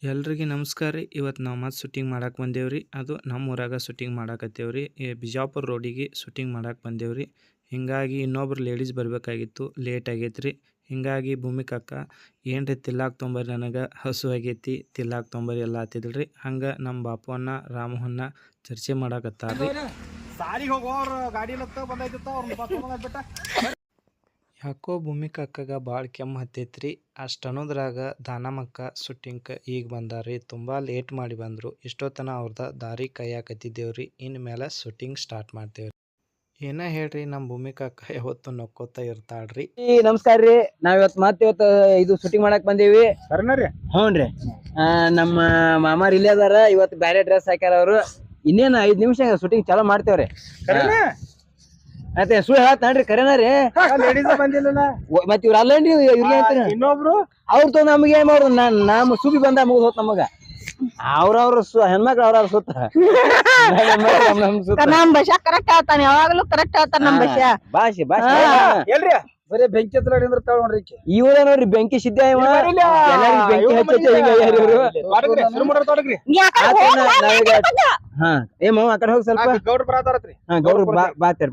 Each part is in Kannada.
ಎಲ್ರಿಗೂ ನಮಸ್ಕಾರ ರೀ. ಇವತ್ತು ನಾವು ಮತ್ತೆ ಶೂಟಿಂಗ್ ಮಾಡಕ್ಕೆ ಬಂದೇವ್ರಿ. ಅದು ನಮ್ಮ ಊರಾಗ ಶೂಟಿಂಗ್ ಮಾಡಾಕತ್ತೇವ್ರಿ. ಬಿಜಾಪುರ ರೋಡಿಗೆ ಶೂಟಿಂಗ್ ಮಾಡಕ್ಕೆ ಬಂದೇವ್ರಿ. ಹಿಂಗಾಗಿ ಇನ್ನೊಬ್ರು ಲೇಡೀಸ್ ಬರಬೇಕಾಗಿತ್ತು, ಲೇಟ್ ಆಗೈತ್ರಿ. ಹಿಂಗಾಗಿ ಭೂಮಿಕಾ ಅಕ್ಕ ಏನ್ರಿ ತಿಲ್ಲಾಕ್ ತೊಂಬರ್ರಿ, ನನಗೆ ಹಸು ಆಗೈತಿ, ತಿಲ್ಲಾಕ್ ತೊಂಬರ್ರಿ ಎಲ್ಲ ಆತಿದ್ರಿ. ಹಂಗೆ ನಮ್ಮ ಬಾಪು ಅಣ್ಣ ರಾಮು ಅಣ್ಣ ಚರ್ಚೆ ಮಾಡಾಕತ್ತಾರ್ರಿ. ಯಾಕೋ ಭೂಮಿಕಾ ಅಕ್ಕಗ ಭಾಳ ಕೆಮ್ಮು ಹತ್ತೈತ್ರಿ. ಅಷ್ಟು ಅನ್ನೋದ್ರಾಗ ದಾನಮ್ಮಕ್ಕ ಶೂಟಿಂಗ್ಗೆ ಈಗ ಬಂದಾರ್ರಿ. ತುಂಬ ಲೇಟ್ ಮಾಡಿ ಬಂದರು. ಇಷ್ಟೊತ್ತನ ಅವ್ರದ ದಾರಿ ಕಾಯಕತ್ತಿದ್ದೇವ್ರಿ. ಇನ್ನು ಮೇಲೆ ಶೂಟಿಂಗ್ ಸ್ಟಾರ್ಟ್ ಮಾಡ್ತೇವ್ರಿ. ಏನ ಹೇಳ್ರಿ, ನಮ್ಮ ಭೂಮಿಕಾ ಅಕ್ಕ ಯಾವತ್ತು ನಕ್ಕೋತಾ ಇರ್ತಾಳ್ರಿ. ನಮಸ್ಕಾರ ರೀ. ಇವತ್ತು ಇದು ಶೂಟಿಂಗ್ ಮಾಡಕ್ ಬಂದೇವಿ. ಹ್ಞೂನ್ರಿ. ನಮ್ಮ ಮಾಮಾರ್ ಇಲ್ಲೇ ಅದಾರ. ಇವತ್ತು ಬ್ಯಾರೆ ಡ್ರೆಸ್ ಹಾಕ್ಯಾರ ಅವ್ರು. ಇನ್ನೇನು 5 ನಿಮಿಷ ಶೂಟಿಂಗ್ ಚಾಲೂ ಮಾಡ್ತೇವ್ರಿ. ಮತ್ತೆ ಸುಳ್ಳು ಹೇಳತ್ರಿ, ಕರೆನ ರೀ. ಮತ್ ಇವ್ರ ಅಲ್ಲೇನ್ರಿ, ಇನ್ನೊಬ್ರು ಅವ್ರ ನಮ್ಗೆ ಏನ್ ಮಾಡುದು, ನಮ್ಮ ಸುಬಿ ಬಂದ ಮುಗಿದ್ ಹೋತ್ ನಮಗ. ಅವ್ರವ್ರ ಹೆಣ್ಮಕ್ಳು ಅವ್ರವ್ರ ಸುತ್ತ ನಮ್ ಭಾಷಾ ಕರೆಕ್ಟ್ ಹೇಳ್ತಾನೆ, ಯಾವಾಗ್ಲೂ ಕರೆಕ್ಟ್ ಹೇಳ್ತಾನ ನಮ್ ಭಾಷಾ. ಭಾಷೆ ಬರೀ ಬೆಂಕಿ ಹತ್ರ ನೋಡ್ರಿ. ಇವ್ರ ನೋಡ್ರಿ ಬೆಂಕಿ ಸಿದ್ಧ ಬೆಂಕಿ ಆ ಕಡೆ ಹೋಗಿ ಸ್ವಲ್ಪ ಗೌಡ್ರು ಬಾತಾರ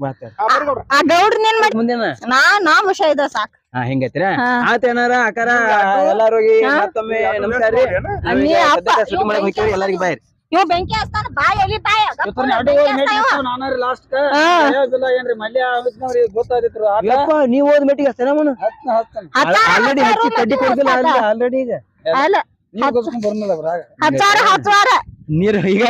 ಆ ಗೌಡ್ರನ್ನೇನ್ ಮಾಡಿ ಮುಂದಿನ ನಾ ಭಾಷಾ ಇದ ಸಾಕ್. ಹಿಂಗೈತ್ರ ಆತೇನಾರ ಅಕಾರ ಎಲ್ಲಾರು ಮತ್ತೊಮ್ಮೆ ನಮಸ್ಕಾರ ರೀ. ಶೂಟಿಂಗ್ ಮಾಡಕ್ ಹೋಗ್ತೇವ್ರಿ. ಎಲ್ಲರಿಗೂ ಬಾಯ್. ಇವ್ ಬೆಂಕಿ ಹಚ್ತಾನ, ಬಾಯ್ ಎಲ್ಲಿ ಬಾಯ್ ನೀವ್ ಹೋದ್ ಮೆಟ್ಟಿಗೆ ಆಲ್ರೆಡಿ ಹಚ್ಚಿ ಕಡ್ಡಿ ಕೊಡ್ತಿಲ್ಲ. ಆಲ್ರೆಡಿ ಈಗ ಅಲ್ಲ ನೀರು ಹಚ್ಚಾರ ಈಗ